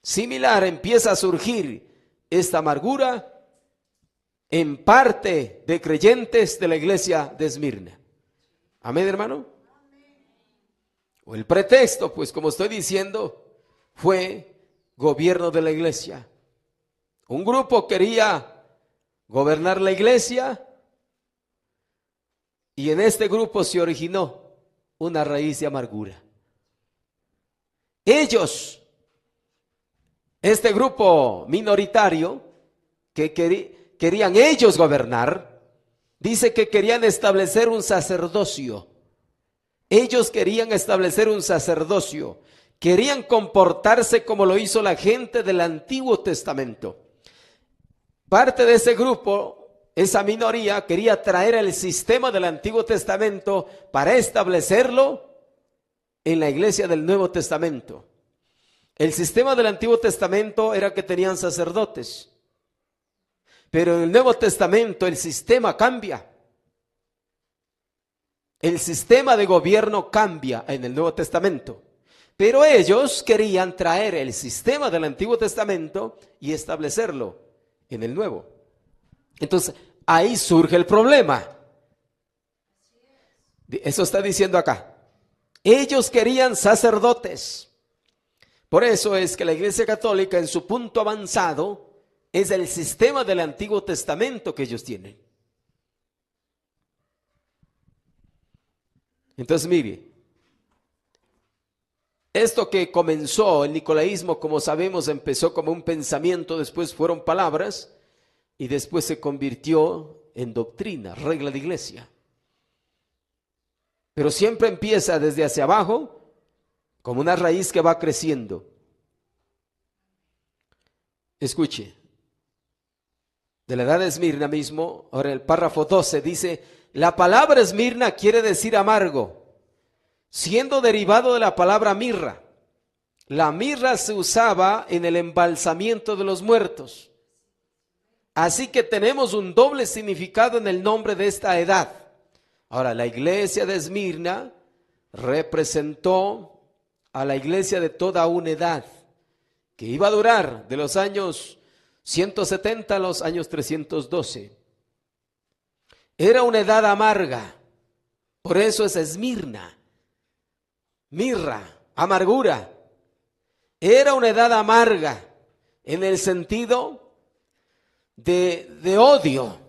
empieza a surgir esta amargura en parte de creyentes de la iglesia de Esmirna. Amén, hermano. O el pretexto, pues como estoy diciendo, fue gobierno de la iglesia. Un grupo quería gobernar la iglesia y en este grupo se originó una raíz de amargura. Ellos, este grupo minoritario que querían ellos gobernar, dice que querían establecer un sacerdocio. Ellos querían establecer un sacerdocio. Querían comportarse como lo hizo la gente del Antiguo Testamento. Parte de ese grupo, esa minoría, quería traer el sistema del Antiguo Testamento para establecerlo en la iglesia del Nuevo Testamento. El sistema del Antiguo Testamento era que tenían sacerdotes. Pero en el Nuevo Testamento el sistema cambia. El sistema de gobierno cambia en el Nuevo Testamento. Pero ellos querían traer el sistema del Antiguo Testamento y establecerlo en el Nuevo. Entonces, ahí surge el problema. Eso está diciendo acá. Ellos querían sacerdotes. Por eso es que la Iglesia Católica en su punto avanzado Es el sistema del Antiguo Testamento que ellos tienen. Entonces, mire, esto que comenzó el nicolaísmo, como sabemos, empezó como un pensamiento, después fueron palabras y después se convirtió en doctrina, regla de iglesia. Pero siempre empieza desde hacia abajo, como una raíz que va creciendo. Escuche, de la edad de Esmirna mismo, ahora el párrafo 12 dice, la palabra Esmirna quiere decir amargo, siendo derivado de la palabra mirra. La mirra se usaba en el embalsamiento de los muertos. Así que tenemos un doble significado en el nombre de esta edad. Ahora, la iglesia de Esmirna representó a la iglesia de toda una edad que iba a durar de los años 170 a los años 312. Era una edad amarga, por eso es Esmirna, mirra, amargura. Era una edad amarga en el sentido de odio,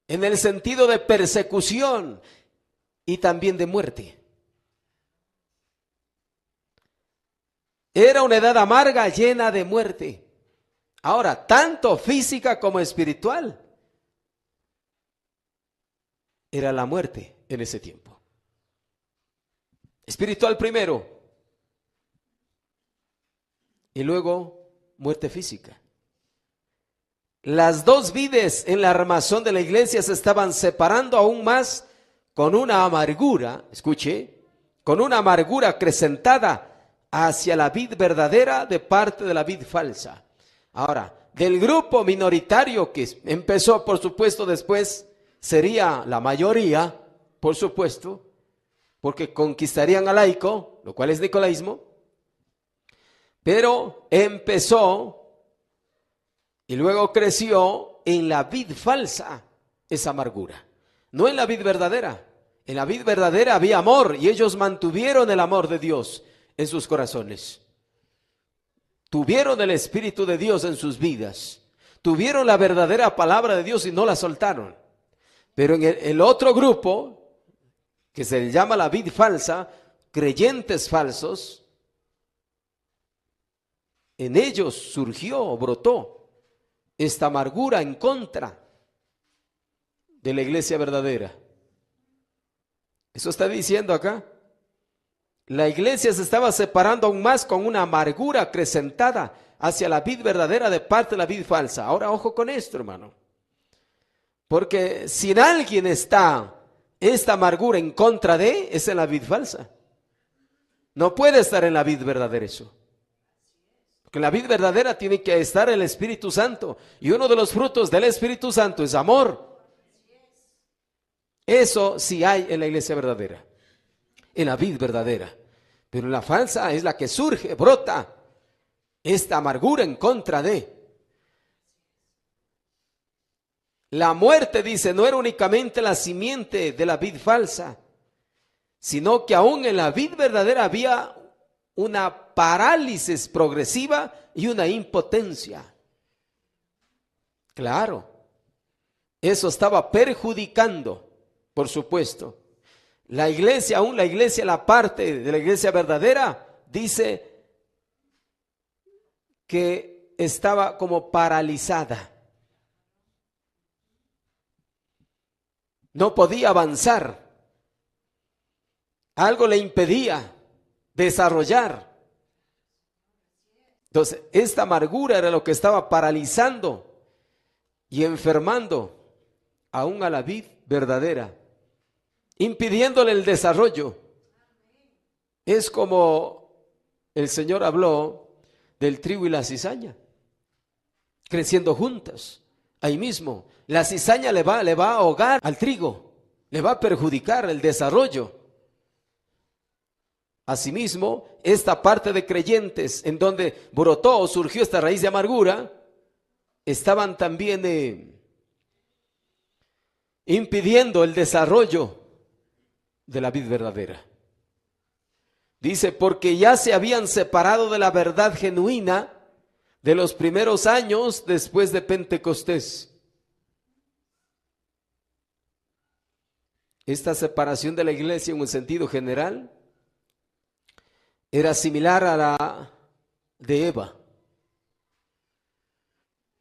en el sentido de persecución y también de muerte. Era una edad amarga llena de muerte. Ahora, tanto física como espiritual. Era la muerte en ese tiempo. Espiritual primero. Y luego muerte física. Las dos vides en la armazón de la iglesia se estaban separando aún más con una amargura, escuche, con una amargura acrecentada hacia la vid verdadera de parte de la vid falsa. Ahora, del grupo minoritario que empezó, por supuesto, después sería la mayoría, por supuesto, porque conquistarían al laico, lo cual es nicolaísmo, pero empezó y luego creció en la vid falsa esa amargura, no en la vid verdadera. En la vid verdadera había amor y ellos mantuvieron el amor de Dios en sus corazones. Tuvieron el Espíritu de Dios en sus vidas. Tuvieron la verdadera palabra de Dios y no la soltaron. Pero en el otro grupo, que se le llama la vid falsa, creyentes falsos, en ellos surgió, brotó esta amargura en contra de la iglesia verdadera. Eso está diciendo acá. La iglesia se estaba separando aún más con una amargura acrecentada hacia la vid verdadera de parte de la vid falsa. Ahora ojo con esto, hermano. Porque si en alguien está esta amargura en contra de, es en la vid falsa. No puede estar en la vid verdadera eso. Porque en la vid verdadera tiene que estar el Espíritu Santo. Y uno de los frutos del Espíritu Santo es amor. Eso sí hay en la iglesia verdadera, en la vid verdadera. Pero en la falsa es la que surge, brota esta amargura en contra de. La muerte, dice, no era únicamente la simiente de la vid falsa, sino que aún en la vid verdadera había una parálisis progresiva y una impotencia. Claro, eso estaba perjudicando, por supuesto. La iglesia, aún la iglesia, la parte de la iglesia verdadera, dice que estaba como paralizada. No podía avanzar. Algo le impedía desarrollar. Entonces, esta amargura era lo que estaba paralizando y enfermando aún a la vid verdadera, impidiéndole el desarrollo. Es como el Señor habló del trigo y la cizaña, creciendo juntas. Ahí mismo, la cizaña le va a ahogar al trigo, le va a perjudicar el desarrollo. Asimismo, esta parte de creyentes en donde brotó o surgió esta raíz de amargura, estaban también impidiendo el desarrollo de la vid verdadera. Dice, porque ya se habían separado de la verdad genuina, de los primeros años después de Pentecostés. Esta separación de la iglesia en un sentido general era similar a la de Eva.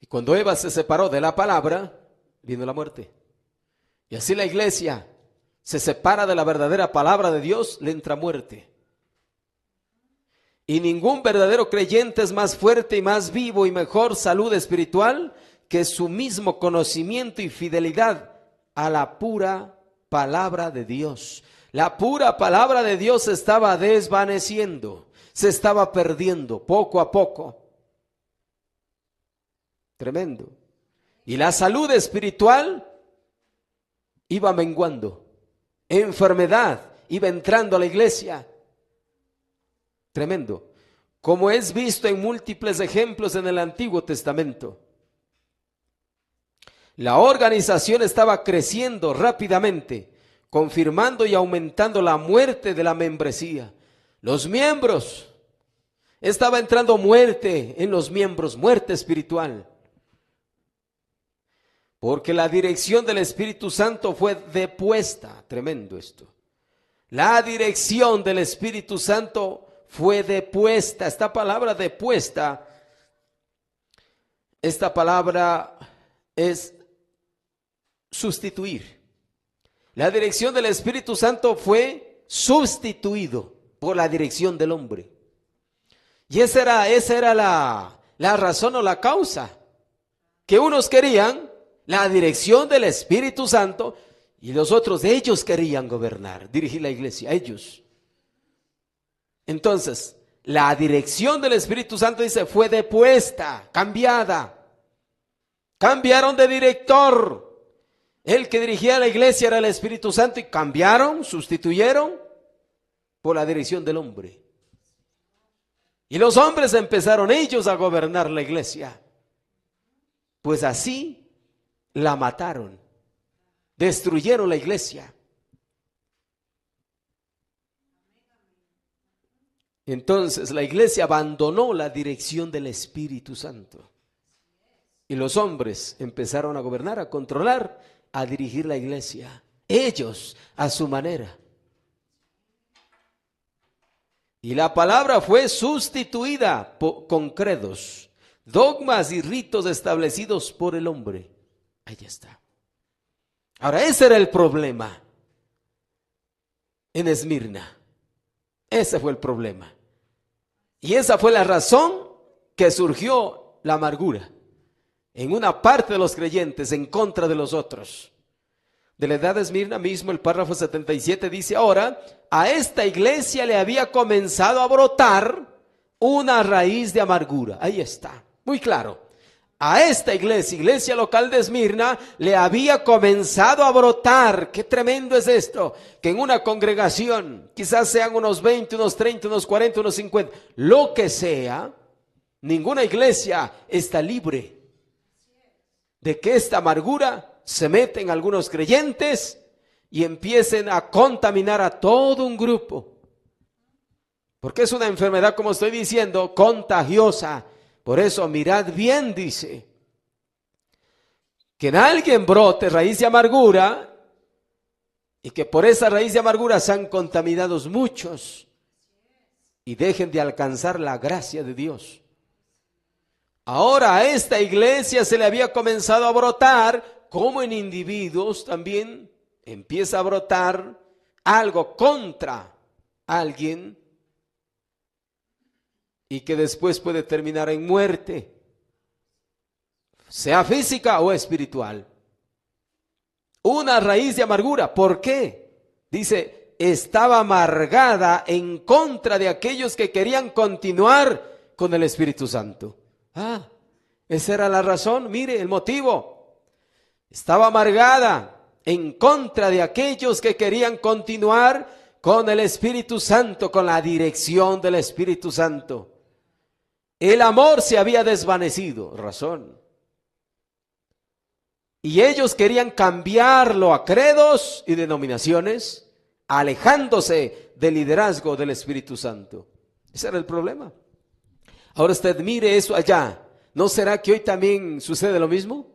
Y cuando Eva se separó de la palabra, vino la muerte. Y así la iglesia se separa de la verdadera palabra de Dios, le entra muerte. Y ningún verdadero creyente es más fuerte y más vivo y mejor salud espiritual que su mismo conocimiento y fidelidad a la pura palabra de Dios. La pura palabra de Dios se estaba desvaneciendo, se estaba perdiendo poco a poco. Tremendo. Y la salud espiritual iba menguando. Enfermedad iba entrando a la iglesia. Tremendo. Como es visto en múltiples ejemplos en el Antiguo Testamento. La organización estaba creciendo rápidamente, confirmando y aumentando la muerte de la membresía. Los miembros, estaba entrando muerte en los miembros, muerte espiritual. Porque la dirección del Espíritu Santo fue depuesta. Tremendo esto. La dirección del Espíritu Santo fue depuesta. Esta palabra depuesta, esta palabra es sustituir. La dirección del Espíritu Santo fue sustituido por la dirección del hombre. Y esa era la razón o la causa. Que unos querían la dirección del Espíritu Santo y los otros, ellos querían gobernar, dirigir la iglesia, ellos. Entonces, la dirección del Espíritu Santo, dice, fue depuesta, cambiada. Cambiaron de director. El que dirigía la iglesia era el Espíritu Santo y cambiaron, sustituyeron por la dirección del hombre. Y los hombres empezaron ellos a gobernar la iglesia. Pues así la mataron, destruyeron la iglesia. Entonces la iglesia abandonó la dirección del Espíritu Santo. Y los hombres empezaron a gobernar, a controlar, a dirigir la iglesia. Ellos a su manera. Y la palabra fue sustituida con credos, dogmas y ritos establecidos por el hombre. Ahí está. Ahora, ese era el problema en Esmirna. Ese fue el problema. Y esa fue la razón que surgió la amargura en una parte de los creyentes en contra de los otros. De la edad de Esmirna mismo, el párrafo 77 dice: ahora, a esta iglesia le había comenzado a brotar una raíz de amargura. Ahí está, muy claro. A esta iglesia local de Esmirna, le había comenzado a brotar. Qué tremendo es esto, que en una congregación, quizás sean unos 20, unos 30, unos 40, unos 50, lo que sea, ninguna iglesia está libre de que esta amargura se meta en algunos creyentes y empiecen a contaminar a todo un grupo. Porque es una enfermedad, como estoy diciendo, contagiosa. Por eso mirad bien, dice, que en alguien brote raíz de amargura y que por esa raíz de amargura sean contaminados muchos y dejen de alcanzar la gracia de Dios. Ahora a esta iglesia se le había comenzado a brotar, como en individuos también empieza a brotar algo contra alguien, y que después puede terminar en muerte, sea física o espiritual. Una raíz de amargura. ¿Por qué? Dice, estaba amargada en contra de aquellos que querían continuar con el Espíritu Santo. Esa era la razón, mire el motivo. Estaba amargada en contra de aquellos que querían continuar con el Espíritu Santo, con la dirección del Espíritu Santo. El amor se había desvanecido, razón. Y ellos querían cambiarlo a credos y denominaciones, alejándose del liderazgo del Espíritu Santo. Ese era el problema. Ahora usted mire eso allá, ¿No será que hoy también sucede lo mismo?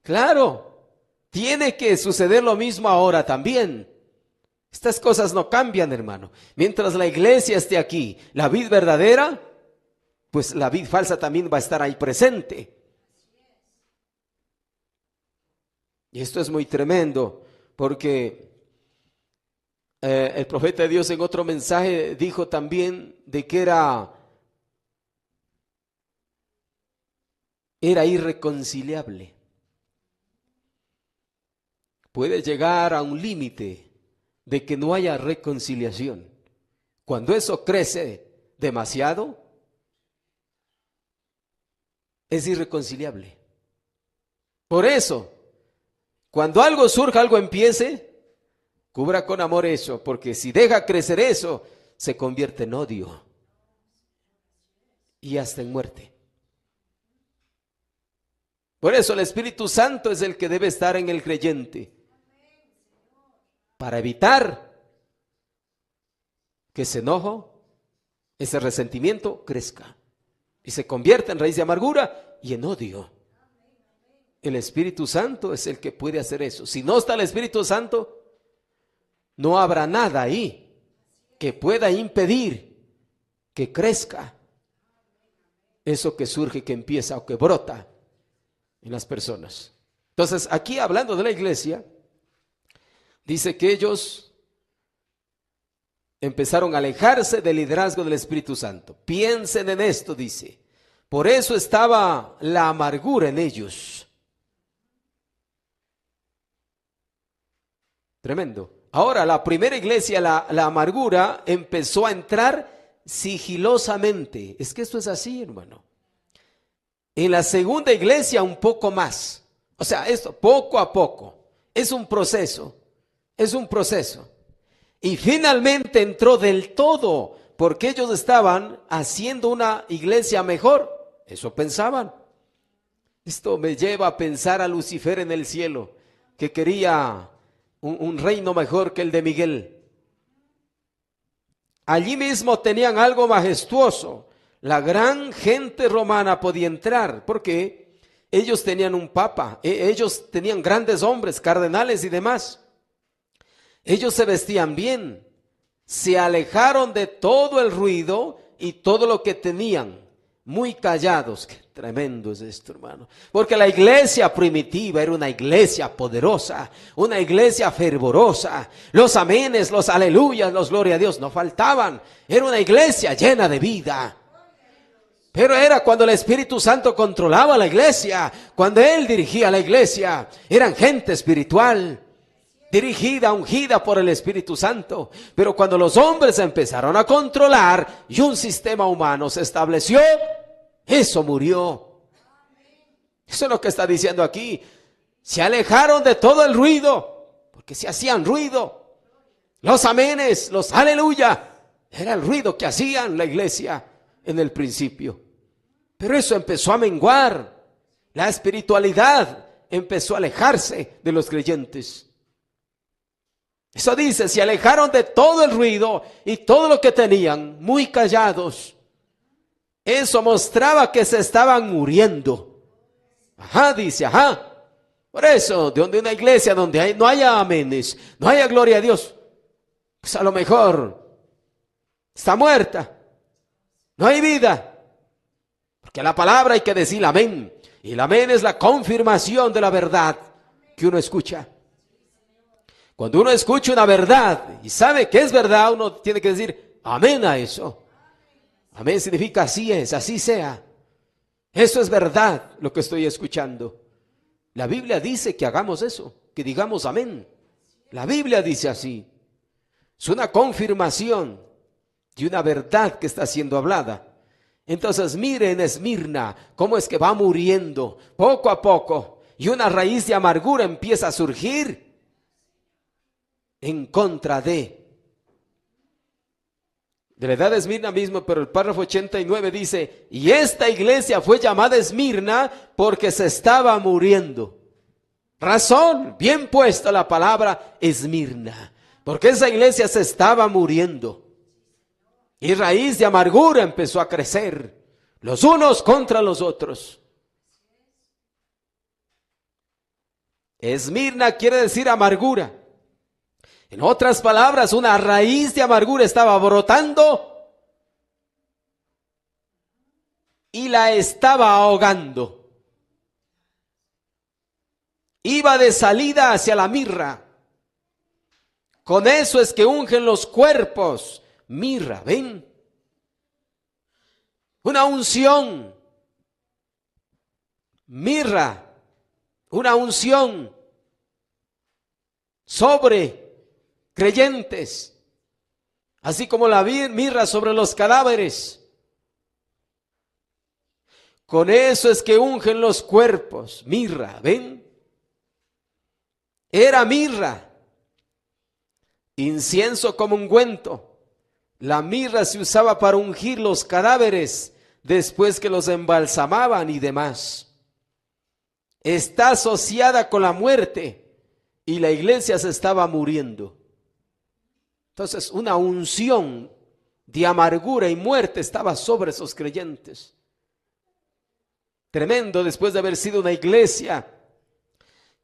Claro, tiene que suceder lo mismo ahora también. Estas cosas no cambian, hermano. Mientras la iglesia esté aquí, la vid verdadera, pues la vid falsa también va a estar ahí presente. Y esto es muy tremendo, porque el profeta de Dios en otro mensaje dijo también de que era irreconciliable. Puede llegar a un límite de que no haya reconciliación. Cuando eso crece demasiado, es irreconciliable. Por eso, cuando algo surja, algo empiece, cubra con amor eso, porque si deja crecer eso, se convierte en odio y hasta en muerte. Por eso el Espíritu Santo es el que debe estar en el creyente, para evitar que ese enojo, ese resentimiento crezca y se convierta en raíz de amargura y en odio. El Espíritu Santo es el que puede hacer eso. Si no está el Espíritu Santo, no habrá nada ahí que pueda impedir que crezca eso que surge, que empieza o que brota en las personas. Entonces, aquí hablando de la iglesia, dice que ellos empezaron a alejarse del liderazgo del Espíritu Santo. Piensen en esto, dice. Por eso estaba la amargura en ellos. Tremendo. Ahora, la primera iglesia, la amargura empezó a entrar sigilosamente. Es que esto es así, hermano. En la segunda iglesia un poco más. O sea, esto poco a poco. Es un proceso. Es un proceso. Y finalmente entró del todo, porque ellos estaban haciendo una iglesia mejor. Eso pensaban. Esto me lleva a pensar a Lucifer en el cielo, que quería un reino mejor que el de Miguel. Allí mismo tenían algo majestuoso. La gran gente romana podía entrar, porque ellos tenían un papa, ellos tenían grandes hombres, cardenales y demás. Ellos se vestían bien, se alejaron de todo el ruido y todo lo que tenían, muy callados. Qué tremendo es esto, hermano. Porque la iglesia primitiva era una iglesia poderosa, una iglesia fervorosa. Los amenes, los aleluyas, los gloria a Dios no faltaban. Era una iglesia llena de vida. Pero era cuando el Espíritu Santo controlaba la iglesia, cuando Él dirigía la iglesia. Eran gente espiritual, dirigida, ungida por el Espíritu Santo. Pero cuando los hombres empezaron a controlar y un sistema humano se estableció, eso murió. Eso es lo que está diciendo aquí. Se alejaron de todo el ruido, porque se hacían ruido. Los amenes, los aleluya, era el ruido que hacían la iglesia en el principio. Pero eso empezó a menguar. La espiritualidad empezó a alejarse de los creyentes. Eso dice, se alejaron de todo el ruido y todo lo que tenían, muy callados. Eso mostraba que se estaban muriendo. Ajá, dice, ajá. Por eso, de donde una iglesia donde no haya amenes, no haya gloria a Dios, pues a lo mejor está muerta. No hay vida. Porque a la palabra hay que decir amén. Y el amén es la confirmación de la verdad que uno escucha. Cuando uno escucha una verdad y sabe que es verdad, uno tiene que decir amén a eso. Amén significa así es, así sea. Eso es verdad lo que estoy escuchando. La Biblia dice que hagamos eso, que digamos amén. La Biblia dice así. Es una confirmación de una verdad que está siendo hablada. Entonces miren Esmirna, cómo es que va muriendo poco a poco. Y una raíz de amargura empieza a surgir en contra de la edad de Esmirna mismo, pero el párrafo 89 dice, y esta iglesia fue llamada Esmirna porque se estaba muriendo. Razón, bien puesta la palabra Esmirna, porque esa iglesia se estaba muriendo. Y raíz de amargura empezó a crecer, los unos contra los otros. Esmirna quiere decir amargura. En otras palabras, una raíz de amargura estaba brotando y la estaba ahogando. Iba de salida hacia la mirra. Con eso es que ungen los cuerpos. Mirra, ¿ven? Una unción. Mirra. Una unción sobre creyentes, así como la mirra sobre los cadáveres. Con eso es que ungen los cuerpos. Mirra, ¿ven? Era mirra, incienso como ungüento. La mirra se usaba para ungir los cadáveres después que los embalsamaban y demás. Está asociada con la muerte y la iglesia se estaba muriendo. Entonces, una unción de amargura y muerte estaba sobre esos creyentes. Tremendo, después de haber sido una iglesia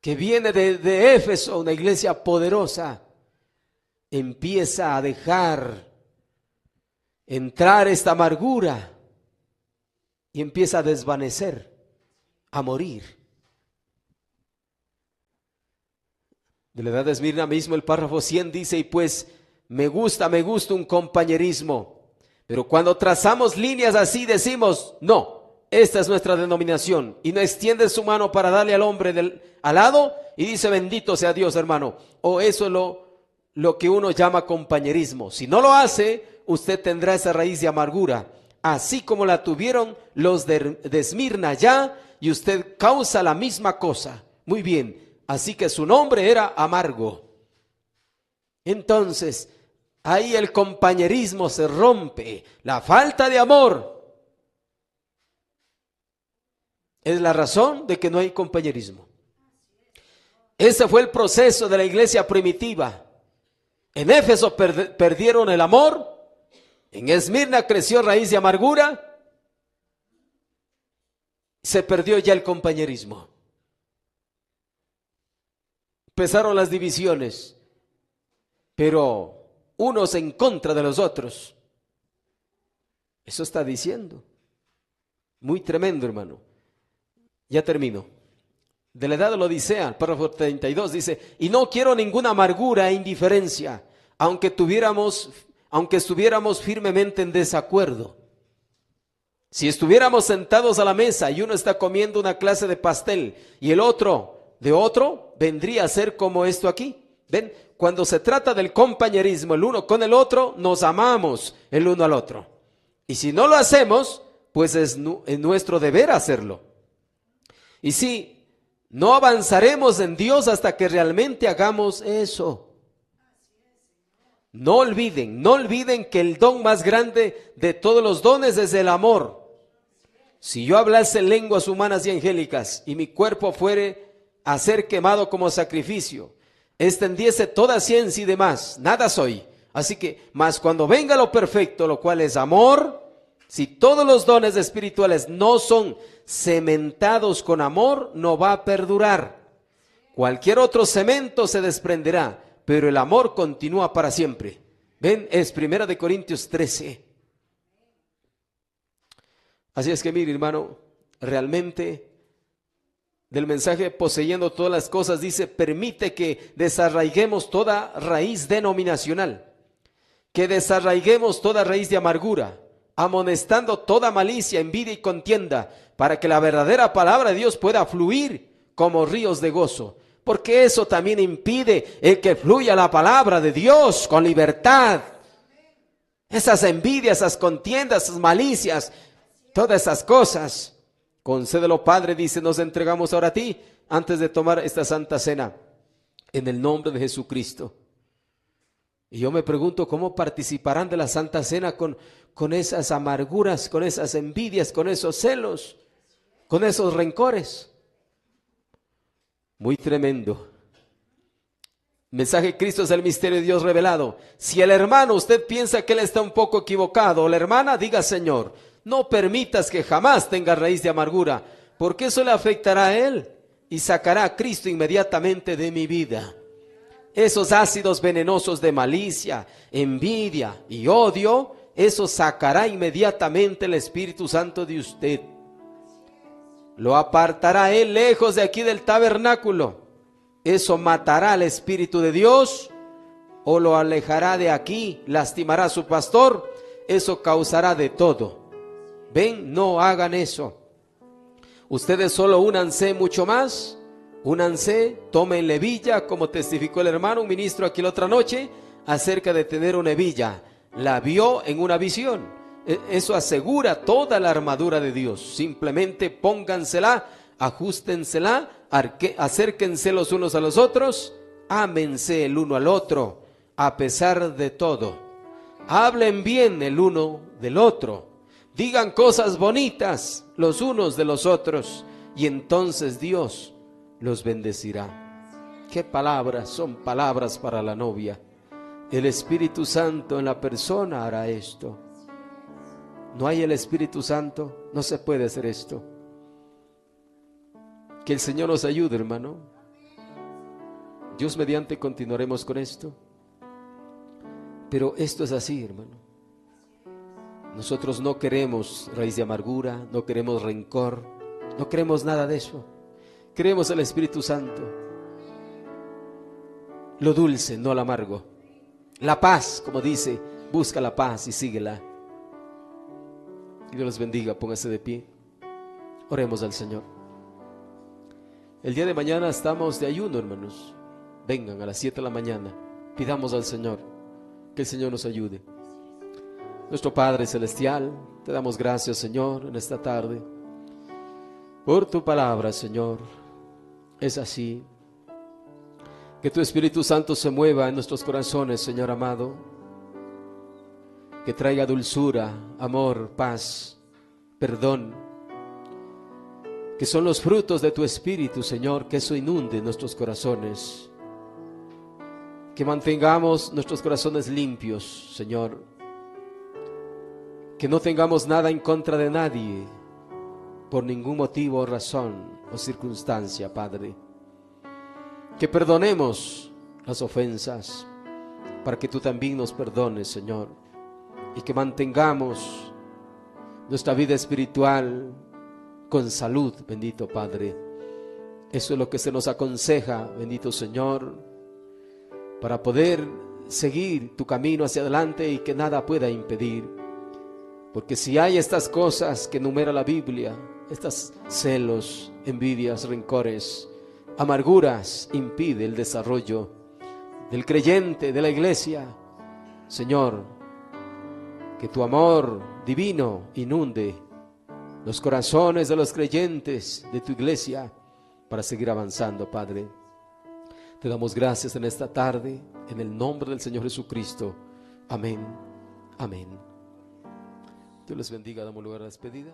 que viene de Éfeso, una iglesia poderosa, empieza a dejar entrar esta amargura y empieza a desvanecer, a morir. De la edad de Esmirna mismo, el párrafo 100 dice: y pues me gusta un compañerismo. Pero cuando trazamos líneas así decimos: no, esta es nuestra denominación. Y no extiende su mano para darle al hombre al lado y dice: bendito sea Dios, hermano. O eso es lo que uno llama compañerismo. Si no lo hace, usted tendrá esa raíz de amargura, así como la tuvieron los de Esmirna ya, y usted causa la misma cosa. Muy bien. Así que su nombre era amargo. Entonces, ahí el compañerismo se rompe. La falta de amor es la razón de que no hay compañerismo. Ese fue el proceso de la iglesia primitiva. En Éfeso perdieron el amor. En Esmirna creció raíz de amargura. Se perdió ya el compañerismo. Empezaron las divisiones, pero unos en contra de los otros. Eso está diciendo. Muy tremendo, hermano. Ya termino. De la edad de la Odisea, el párrafo 32 dice: y no quiero ninguna amargura e indiferencia, aunque estuviéramos firmemente en desacuerdo. Si estuviéramos sentados a la mesa y uno está comiendo una clase de pastel y el otro de otro, vendría a ser como esto aquí. ¿Ven? Cuando se trata del compañerismo el uno con el otro, nos amamos el uno al otro. Y si no lo hacemos, pues es nuestro deber hacerlo. Y sí, no avanzaremos en Dios hasta que realmente hagamos eso. No olviden que el don más grande de todos los dones es el amor. Si yo hablase lenguas humanas y angélicas y mi cuerpo fuere a ser quemado como sacrificio, extendiese toda ciencia y demás, nada soy. Así que, mas cuando venga lo perfecto, lo cual es amor, si todos los dones espirituales no son cementados con amor, no va a perdurar. Cualquier otro cemento se desprenderá, pero el amor continúa para siempre. Ven, es 1 Corintios 13. Así es que mire, hermano, realmente del mensaje Poseyendo todas las cosas dice: permite que desarraiguemos toda raíz denominacional, que desarraiguemos toda raíz de amargura, amonestando toda malicia, envidia y contienda, para que la verdadera palabra de Dios pueda fluir como ríos de gozo. Porque eso también impide el que fluya la palabra de Dios con libertad. Esas envidias, esas contiendas, esas malicias, todas esas cosas. Concédelo, Padre, dice, nos entregamos ahora a ti antes de tomar esta santa cena, en el nombre de Jesucristo. Y yo me pregunto, ¿cómo participarán de la santa cena con esas amarguras, con esas envidias, con esos celos, con esos rencores? Muy tremendo. Mensaje de Cristo es el misterio de Dios revelado. Si el hermano, usted piensa que él está un poco equivocado, o la hermana, diga: Señor, no permitas que jamás tenga raíz de amargura, porque eso le afectará a él. y sacará a Cristo inmediatamente de mi vida. Esos ácidos venenosos de malicia, envidia y odio, eso sacará inmediatamente el Espíritu Santo de usted. Lo apartará Él lejos de aquí del tabernáculo. Eso matará al Espíritu de Dios o lo alejará de aquí, lastimará a su pastor. Eso causará de todo. Ven, no hagan eso. Ustedes solo únanse mucho más. Únanse, tomen levilla, como testificó el hermano, un ministro aquí la otra noche, acerca de tener una hebilla. La vio en una visión. Eso asegura toda la armadura de Dios. Simplemente póngansela, ajústensela, acérquense los unos a los otros, ámense el uno al otro, a pesar de todo. Hablen bien el uno del otro. Digan cosas bonitas los unos de los otros, y entonces Dios los bendecirá. ¿Qué palabras? Son palabras para la novia. El Espíritu Santo en la persona hará esto. No hay el Espíritu Santo, no se puede hacer esto. Que el Señor nos ayude, hermano. Dios mediante continuaremos con esto. Pero esto es así, hermano. Nosotros no queremos raíz de amargura, no queremos rencor, no queremos nada de eso. Queremos el Espíritu Santo. Lo dulce, no lo amargo. La paz, como dice, busca la paz y síguela. Que Dios los bendiga, póngase de pie. Oremos al Señor. El día de mañana estamos de ayuno, hermanos. Vengan a las 7 de la mañana. Pidamos al Señor que el Señor nos ayude. Nuestro Padre Celestial, te damos gracias, Señor, en esta tarde por tu palabra, Señor. Es así. Que tu Espíritu Santo se mueva en nuestros corazones, Señor amado. Que traiga dulzura, amor, paz, perdón. Que son los frutos de tu Espíritu, Señor, que eso inunde nuestros corazones. Que mantengamos nuestros corazones limpios, Señor. Que no tengamos nada en contra de nadie, por ningún motivo, razón o circunstancia, Padre. Que perdonemos las ofensas, para que tú también nos perdones, Señor. Y que mantengamos nuestra vida espiritual con salud, bendito Padre. Eso es lo que se nos aconseja, bendito Señor, para poder seguir tu camino hacia adelante y que nada pueda impedir. Porque si hay estas cosas que enumera la Biblia, estas celos, envidias, rencores, amarguras, impide el desarrollo del creyente, de la iglesia. Señor, que tu amor divino inunde los corazones de los creyentes de tu iglesia para seguir avanzando, Padre. Te damos gracias en esta tarde, en el nombre del Señor Jesucristo. Amén. Amén. Dios les bendiga. Damos lugar a la despedida.